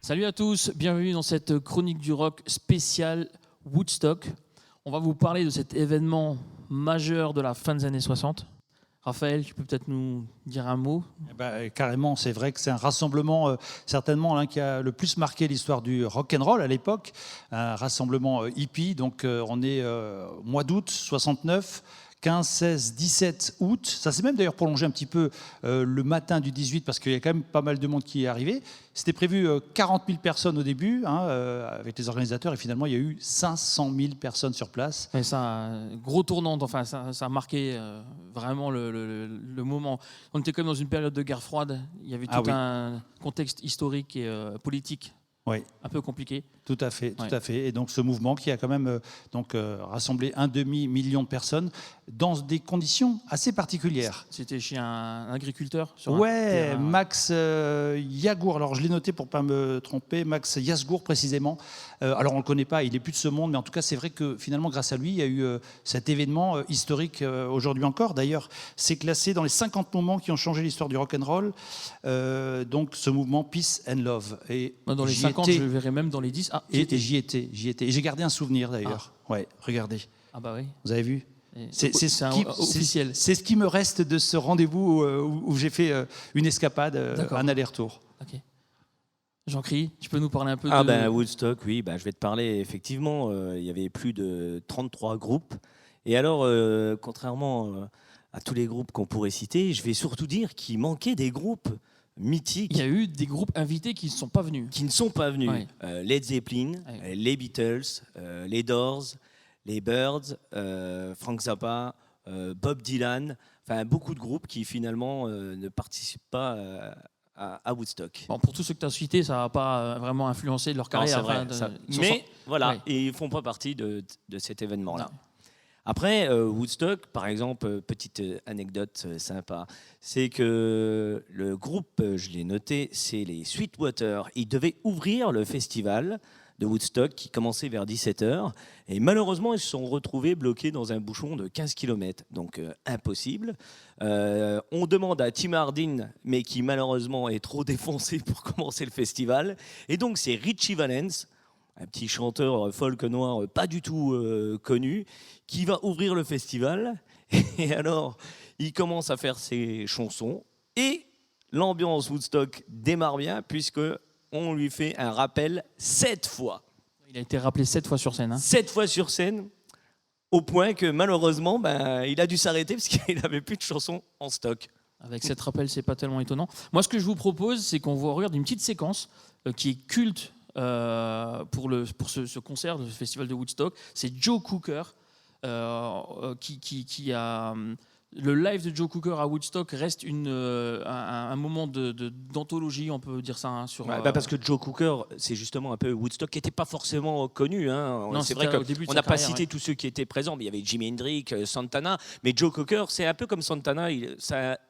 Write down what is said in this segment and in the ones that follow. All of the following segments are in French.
Salut à tous, bienvenue dans cette chronique du rock spéciale Woodstock. On va vous parler de cet événement majeur de la fin des années 60. Raphaël, tu peux peut-être nous dire un mot ? Carrément, c'est vrai que c'est un rassemblement certainement qui a le plus marqué l'histoire du rock'n'roll à l'époque. Un rassemblement hippie, donc on est mois d'août 69. 15, 16, 17 août. Ça s'est même d'ailleurs prolongé un petit peu le matin du 18 parce qu'il y a quand même pas mal de monde qui est arrivé. C'était prévu 40 000 personnes au début avec les organisateurs et finalement il y a eu 500 000 personnes sur place. Et ça, gros tournant, enfin, ça a marqué vraiment le moment. On était quand même dans une période de guerre froide. Il y avait tout un contexte historique et politique un peu compliqué. Tout à fait. Et donc ce mouvement qui a quand même rassemblé 1,5 million de personnes dans des conditions assez particulières. C'était chez un agriculteur sur Max Yagour. Alors je l'ai noté pour ne pas me tromper. Max Yasgour précisément. Alors on ne le connaît pas, il n'est plus de ce monde, mais en tout cas c'est vrai que finalement grâce à lui, il y a eu cet événement historique aujourd'hui encore. D'ailleurs, c'est classé dans les 50 moments qui ont changé l'histoire du rock'n'roll. Donc ce mouvement Peace and Love. Et dans les 50, je le verrai même dans les 10. J'y étais. Et j'ai gardé un souvenir d'ailleurs. Regardez. Ah bah oui. Vous avez vu ? C'est officiel. C'est ce qui me reste de ce rendez-vous où j'ai fait une escapade, un aller-retour. Ok. Jean-Cri, tu peux nous parler un peu de... Woodstock, oui. Je vais te parler. Effectivement, il y avait plus de 33 groupes. Et alors, contrairement à tous les groupes qu'on pourrait citer, je vais surtout dire qu'il manquait des groupes mythiques. Il y a eu des groupes invités qui ne sont pas venus. Led Zeppelin, les Beatles, les Doors, les Byrds, Frank Zappa, Bob Dylan. Enfin, beaucoup de groupes qui finalement ne participent pas à Woodstock. Bon, pour tous ceux que tu as cités, ça n'a pas vraiment influencé leur carrière. Mais et ils ne font pas partie de cet événement-là. Non. Après, Woodstock, par exemple, petite anecdote sympa, c'est que le groupe, je l'ai noté, c'est les Sweetwater. Ils devaient ouvrir le festival de Woodstock qui commençait vers 17h. Et malheureusement, ils se sont retrouvés bloqués dans un bouchon de 15 km. Donc, impossible. On demande à Tim Hardin, mais qui malheureusement est trop défoncé pour commencer le festival. Et donc, c'est Richie Valens, un petit chanteur folk noir pas du tout connu, qui va ouvrir le festival. Et alors, il commence à faire ses chansons. Et l'ambiance Woodstock démarre bien, puisqu'on lui fait un rappel 7 fois. Il a été rappelé 7 fois sur scène. 7 fois sur scène, au point que malheureusement, il a dû s'arrêter parce qu'il n'avait plus de chansons en stock. Avec 7 rappels, c'est pas tellement étonnant. Moi, ce que je vous propose, c'est qu'on regarde une petite séquence qui est culte pour ce concert, ce festival de Woodstock. C'est Joe Cooker qui a... Le live de Joe Cooker à Woodstock reste un moment d'anthologie, on peut dire ça. Parce que Joe Cooker, c'est justement un peu Woodstock qui n'était pas forcément connu. Non, c'est vrai qu'on n'a pas cité tous ceux qui étaient présents, mais il y avait Jimi Hendrix, Santana. Mais Joe Cooker, c'est un peu comme Santana,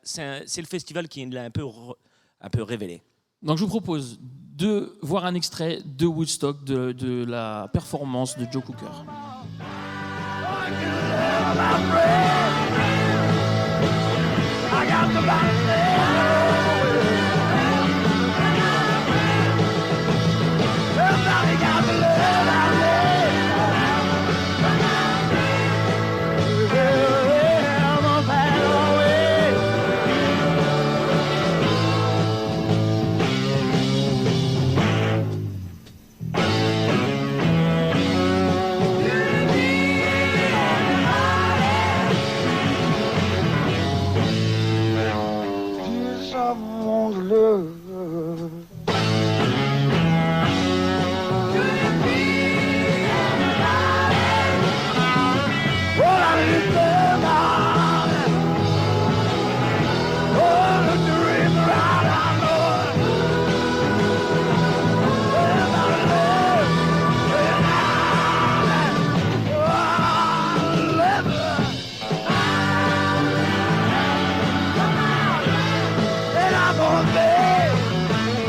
c'est le festival qui l'a un peu révélé. Donc je vous propose de voir un extrait de Woodstock, de la performance de Joe Cooker. I got the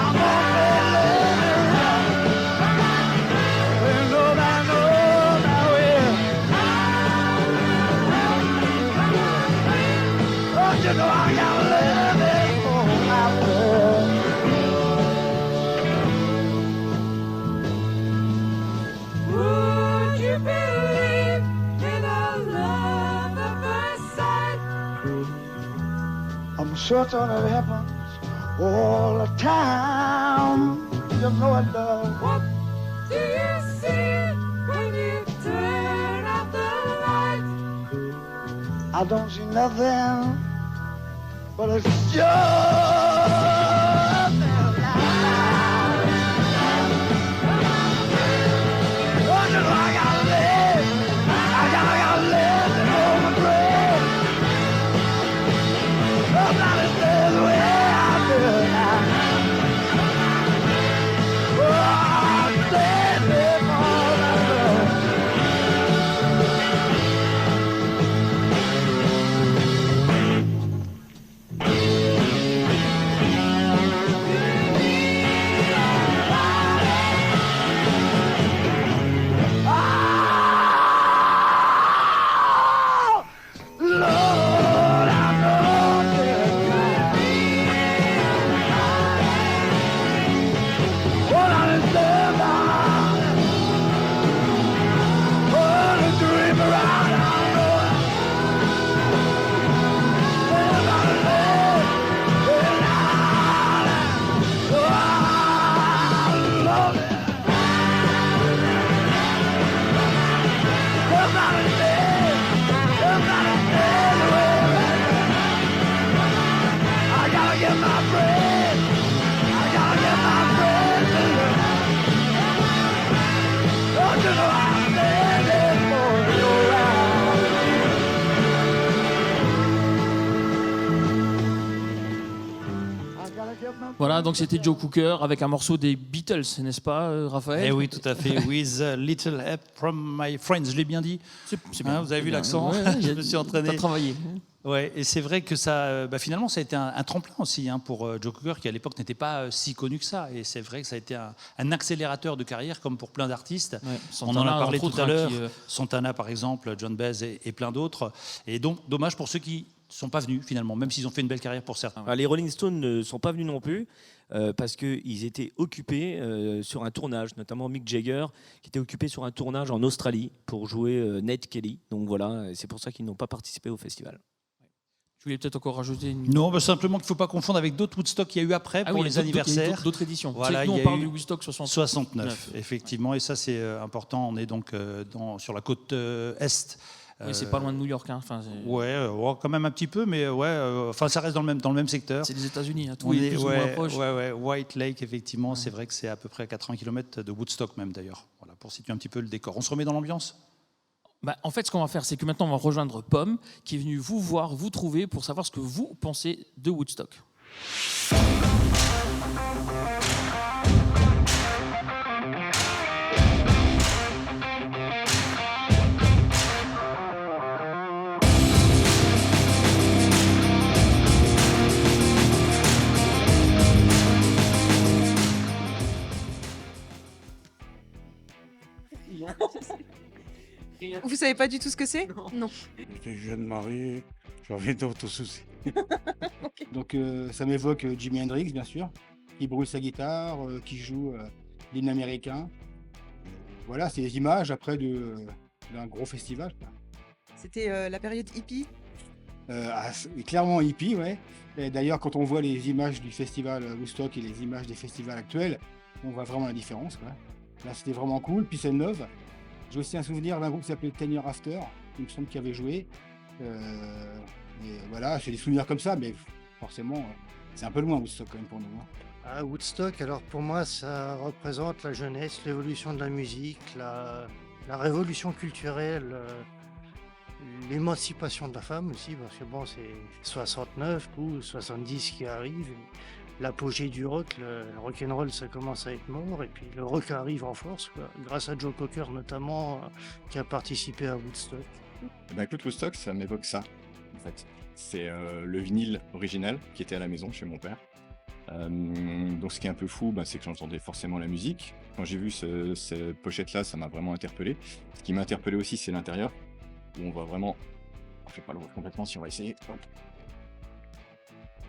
I'm sure thought it happens all the time. You know it does. What do you see when you turn out the light? I don't see nothing, but it's just Voilà, donc c'était Joe Cooker avec un morceau des Beatles, n'est-ce pas, Raphaël? Eh oui, tout à fait. With a little help from my friends, je l'ai bien dit. C'est bien. Vous avez vu l'accent? Ouais, je me suis entraîné. T'as travaillé. Ouais, et c'est vrai que ça, finalement, ça a été un tremplin aussi pour Joe Cooker, qui à l'époque n'était pas si connu que ça. Et c'est vrai que ça a été un accélérateur de carrière, comme pour plein d'artistes. Ouais, on en a parlé tout à l'heure. Santana, par exemple, John Baez et plein d'autres. Et donc, dommage pour ceux qui ne sont pas venus, finalement, même s'ils ont fait une belle carrière pour certains. Les Rolling Stones ne sont pas venus non plus. Parce qu'ils étaient occupés sur un tournage, notamment Mick Jagger, qui était occupé sur un tournage en Australie pour jouer Ned Kelly. Donc voilà, c'est pour ça qu'ils n'ont pas participé au festival. Tu voulais peut-être encore rajouter une... Non, simplement qu'il ne faut pas confondre avec d'autres Woodstock qu'il y a eu après pour les anniversaires. D'autres éditions. Voilà, nous, on parle du Woodstock 69, effectivement. Et ça, c'est important. On est donc sur la côte est. Oui, c'est pas loin de New York. Hein. Enfin, quand même un petit peu, mais ça reste dans le même secteur. C'est les États-Unis, hein. Tout est plus ou moins proche. White Lake, effectivement, c'est vrai que c'est à peu près à 80 km de Woodstock même d'ailleurs. Voilà, pour situer un petit peu le décor. On se remet dans l'ambiance ? En fait, ce qu'on va faire, c'est que maintenant, on va rejoindre Pomme, qui est venu vous voir, vous trouver, pour savoir ce que vous pensez de Woodstock. Vous savez pas du tout ce que c'est? Non. J'étais jeune marié, j'avais d'autres soucis. Okay. Donc ça m'évoque Jimi Hendrix, bien sûr, qui brûle sa guitare, qui joue l'hymne américain. Voilà, c'est des images après d'un gros festival. C'était la période hippie? Clairement hippie, ouais. Et d'ailleurs, quand on voit les images du festival Woodstock et les images des festivals actuels, on voit vraiment la différence, quoi. Là, c'était vraiment cool. Puis c'est neuve. J'ai aussi un souvenir d'un groupe qui s'appelait 10 Years After, il me semble qu'il avait joué. Et voilà, j'ai des souvenirs comme ça, mais forcément, c'est un peu loin Woodstock quand même pour nous. Hein. Woodstock, alors pour moi, ça représente la jeunesse, l'évolution de la musique, la révolution culturelle, l'émancipation de la femme aussi, parce que bon, c'est 69 ou 70 qui arrivent. L'apogée du rock, le rock'n'roll, ça commence à être mort, et puis le rock arrive en force, quoi, grâce à Joe Cocker notamment, qui a participé à Woodstock. Écoute, Woodstock, ça m'évoque ça, en fait. C'est le vinyle original qui était à la maison chez mon père. Donc ce qui est un peu fou, c'est que j'entendais forcément la musique. Quand j'ai vu cette pochette-là, ça m'a vraiment interpellé. Ce qui m'a interpellé aussi, c'est l'intérieur, où on voit vraiment... Je ne vais pas le voir complètement si on va essayer. Hop.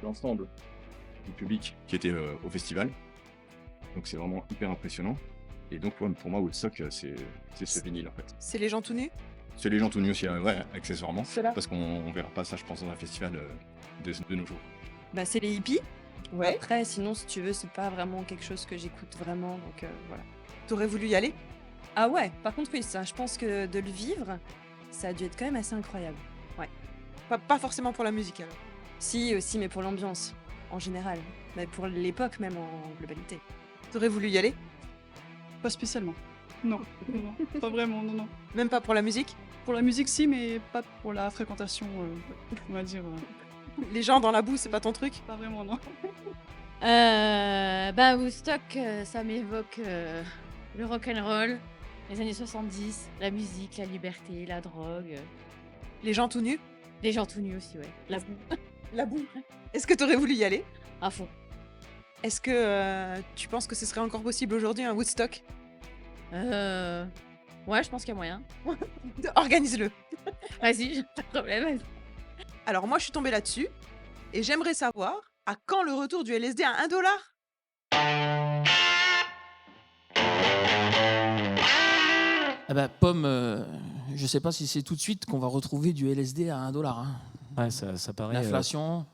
L'ensemble du public qui était au festival. Donc c'est vraiment hyper impressionnant. Et donc pour moi Woodstock c'est ce vinyle en fait. C'est les gens tout nus? C'est les gens tout nus aussi, ouais, accessoirement. Parce qu'on verra pas ça je pense dans un festival de nos jours. Bah, c'est les hippies. Ouais. Après, sinon, si tu veux, c'est pas vraiment quelque chose que j'écoute vraiment, donc voilà. T'aurais voulu y aller? Ah ouais, par contre, oui, ça, je pense que de le vivre, ça a dû être quand même assez incroyable. Ouais. Pas forcément pour la musique alors. Si, aussi, mais pour l'ambiance, en général. Mais pour l'époque, même en globalité. T'aurais voulu y aller? Pas spécialement. Non, non, pas vraiment, non. Même pas pour la musique? Pour la musique, si, mais pas pour la fréquentation, on va dire. Les gens dans la boue, c'est pas ton truc? Pas vraiment, non. Woodstock, ça m'évoque le rock'n'roll, les années 70, la musique, la liberté, la drogue. Les gens tout nus? Les gens tout nus aussi, ouais. La boue. La boue. Est-ce que t'aurais voulu y aller? À fond. Est-ce que tu penses que ce serait encore possible aujourd'hui, un Woodstock? Ouais, je pense qu'il y a moyen. Organise-le. Vas-y, j'ai pas de problème. Alors moi, je suis tombée là-dessus et j'aimerais savoir à quand le retour du LSD à 1 $? Ah bah, Pomme, je sais pas si c'est tout de suite qu'on va retrouver du LSD à 1 $. Hein. Ouais, ça paraît. L'inflation.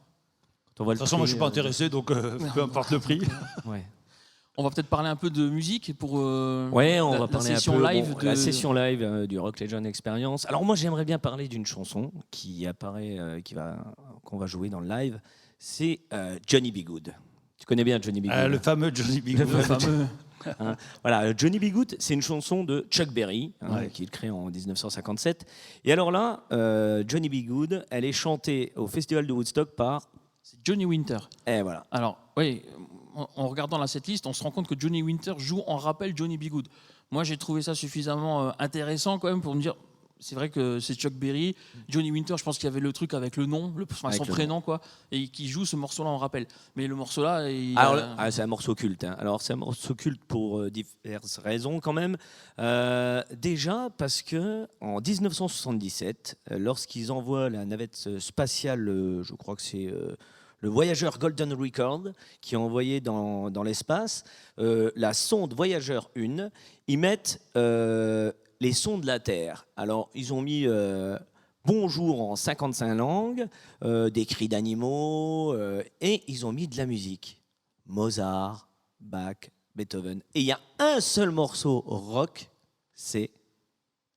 De toute façon, moi, je suis pas intéressé, donc peu importe le prix. Ouais. On va peut-être parler un peu de musique pour ouais, on va parler session un peu, live la session live du Rock Legend Experience. Alors moi, j'aimerais bien parler d'une chanson qui apparaît, qu'on va jouer dans le live. C'est Johnny B. Good. Tu connais bien Johnny B. Good? Le fameux Johnny B. Good. Le fameux. Hein, voilà, Johnny B. Good, c'est une chanson de Chuck Berry, Ouais. qui est créée en 1957. Et alors là, Johnny B. Good, elle est chantée au Festival de Woodstock par... C'est Johnny Winter. Et voilà. Alors, oui, en regardant la setlist, on se rend compte que Johnny Winter joue en rappel Johnny B. Good. Moi, j'ai trouvé ça suffisamment intéressant quand même pour me dire, c'est vrai que c'est Chuck Berry. Johnny Winter, je pense qu'il y avait le truc avec le nom, son prénom, quoi, et qui joue ce morceau-là en rappel. Mais le morceau-là... c'est un morceau culte. Hein. Alors, c'est un morceau culte pour diverses raisons quand même. Déjà, parce que en 1977, lorsqu'ils envoient la navette spatiale, je crois que c'est... le voyageur Golden Record, qui est envoyé dans l'espace, la sonde Voyageur 1, ils mettent les sons de la Terre. Alors, ils ont mis bonjour en 55 langues, des cris d'animaux, et ils ont mis de la musique. Mozart, Bach, Beethoven. Et il y a un seul morceau rock, c'est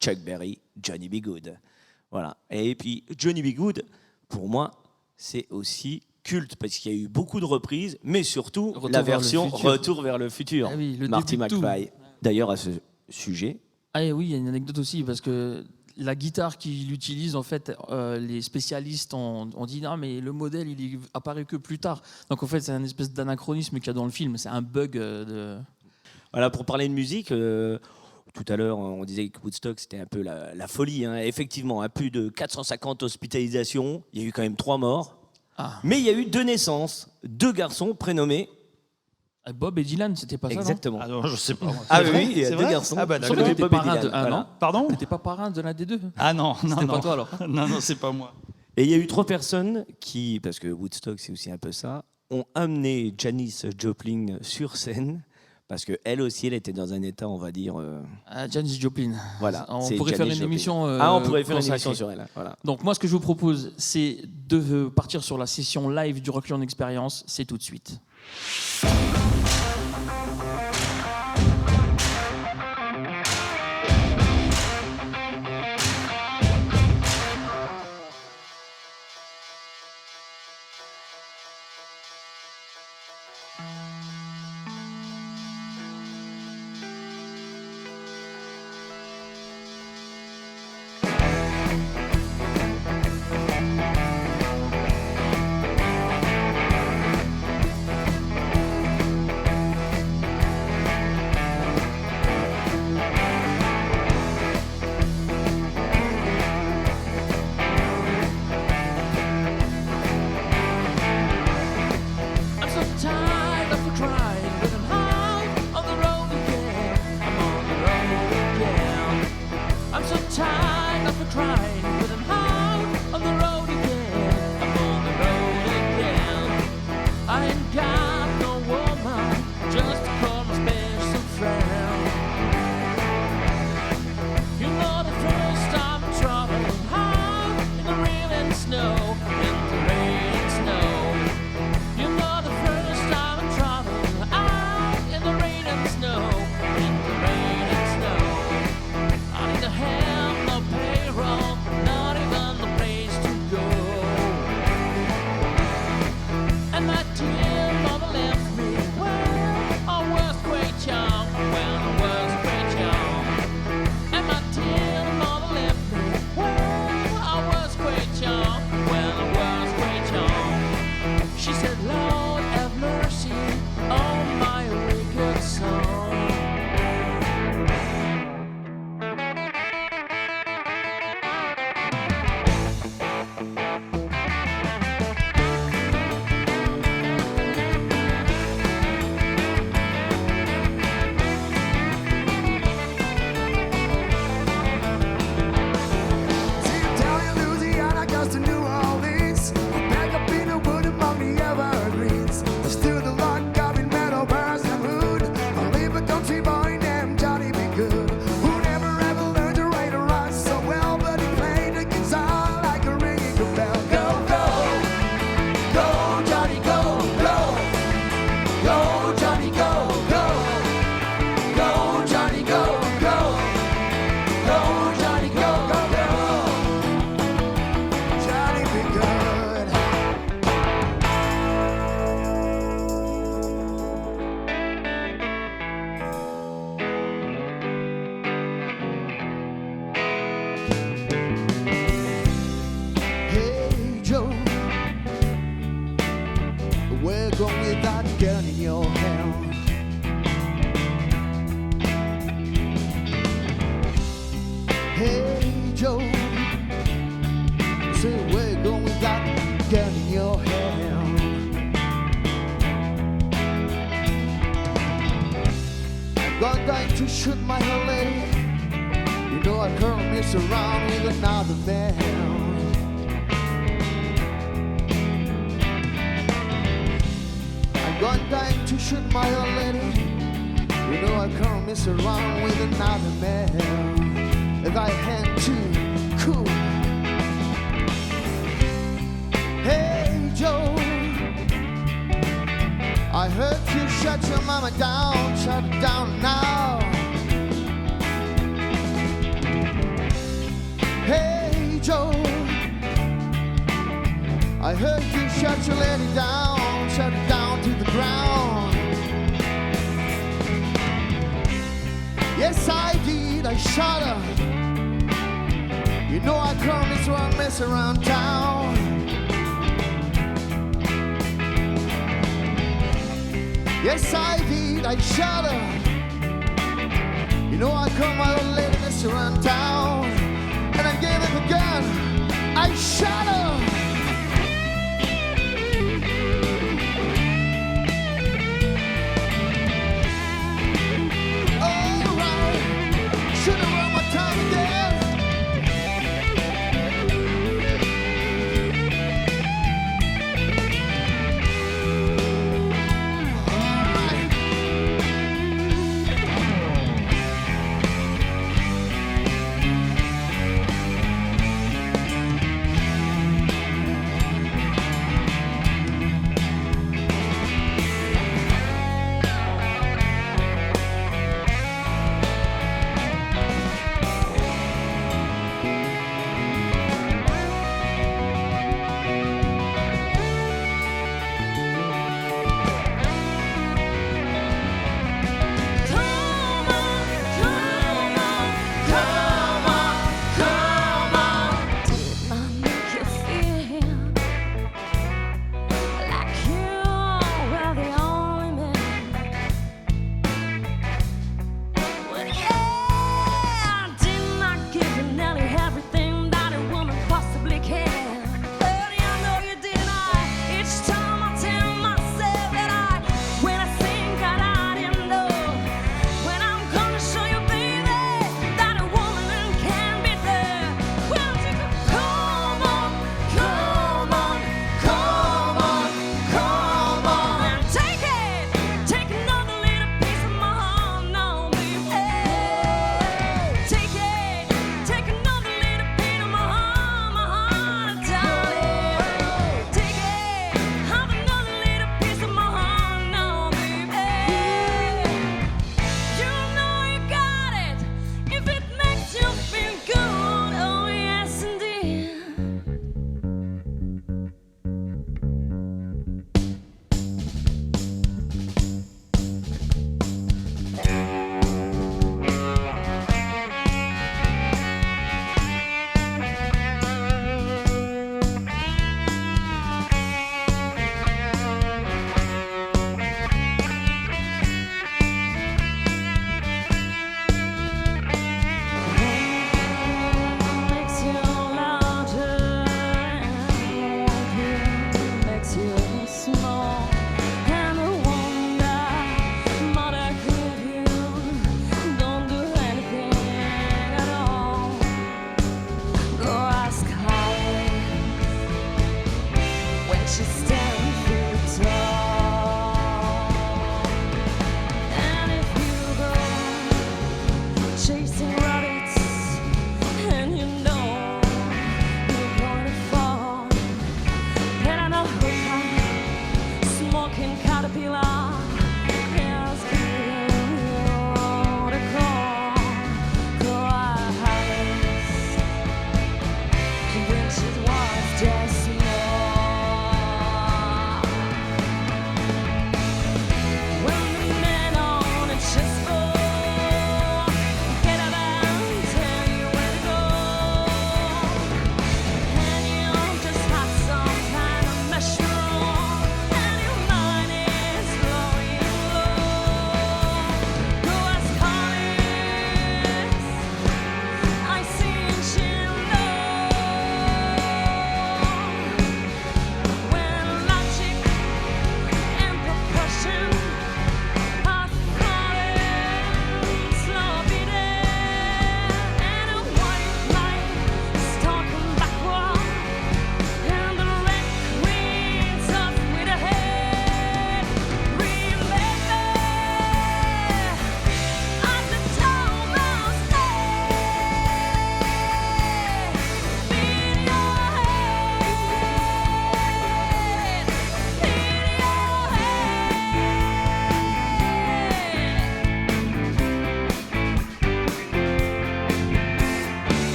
Chuck Berry, Johnny B. Good. Voilà. Et puis, Johnny B. Good, pour moi, c'est aussi culte parce qu'il y a eu beaucoup de reprises, mais surtout la version Retour vers le futur. Ah oui, le Marty début de McFly. D'ailleurs, à ce sujet. Ah oui, il y a une anecdote aussi parce que la guitare qu'il utilise, en fait, les spécialistes ont dit non, mais le modèle il est apparu que plus tard. Donc en fait, c'est un espèce d'anachronisme qu'il y a dans le film. C'est un bug de. Voilà, pour parler de musique. Tout à l'heure, on disait que Woodstock, c'était un peu la folie. Hein. Effectivement, à plus de 450 hospitalisations, il y a eu quand même 3 morts. Ah. Mais il y a eu 2 naissances, 2 garçons prénommés Bob et Dylan, c'était pas exactement. ça? Ah non, je sais pas. Ah oui, il y a c'est 2 vrai garçons. Ah bah d'accord. T'étais Bob et parrain Dylan, de un voilà. an. Pardon? T'étais pas parrain de l'un des deux? Ah non, non, C'était non. pas toi alors? Non, non, c'est pas moi. Et il y a eu 3 personnes qui, parce que Woodstock c'est aussi un peu ça, ont amené Janis Joplin sur scène, parce qu'elle aussi, elle était dans un état, on va dire... Janis Joplin. Voilà. On c'est pourrait Janis faire une Joplin. émission... on pourrait faire une consacrée. émission sur elle. Hein, voilà. Donc moi, ce que je vous propose, c'est de partir sur la session live du Rock Legend Experience. C'est tout de suite. I'm so tired of your hand. Hey Joe, say where you going without gun in your hand. I'm going to shoot my old lady. You know I can't mess around with another man. I'm going to shoot my old lady. You know I can't mess around with another man. If I hand too cool. Hey Joe, I heard you shut your mama down, shut it down now. Hey Joe, I heard you shut your lady down, shut it down to the ground. Yes I did, I shot her. You know I can't mess around town. Yes I did, I shot her. You know I can't my old lady mess around town. And I gave her the gun, I shot her.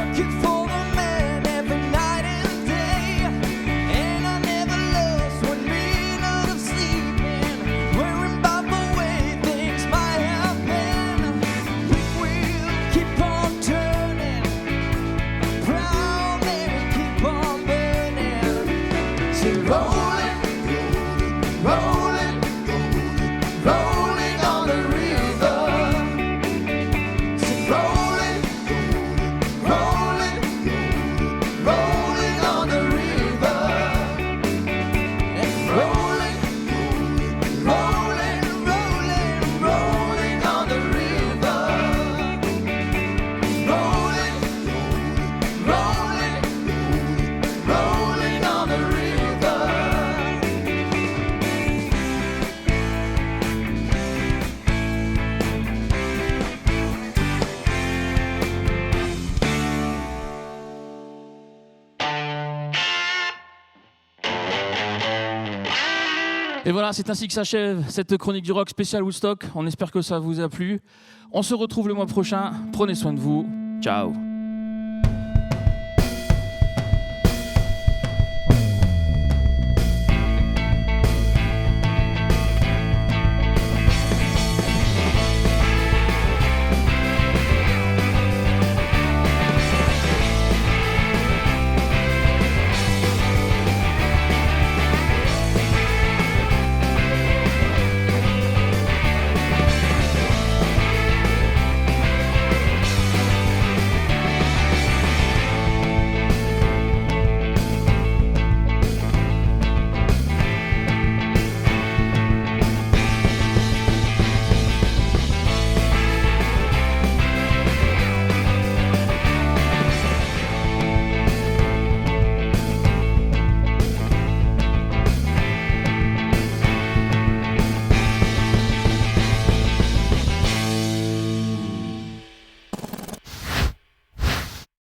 working for the man every night and day. And I never lost one minute of sleeping, worrying about the way things might have been. We will keep on turning, proud and keep on burning. So rolling, rolling, rolling on the river. So rolling, rolling, rolling on the river. And rolling, rolling, rolling, rolling on the river. Rolling, rolling, rolling on the river. Et voilà, c'est ainsi que s'achève cette chronique du rock spécial Woodstock. On espère que ça vous a plu. On se retrouve le mois prochain. Prenez soin de vous. Ciao.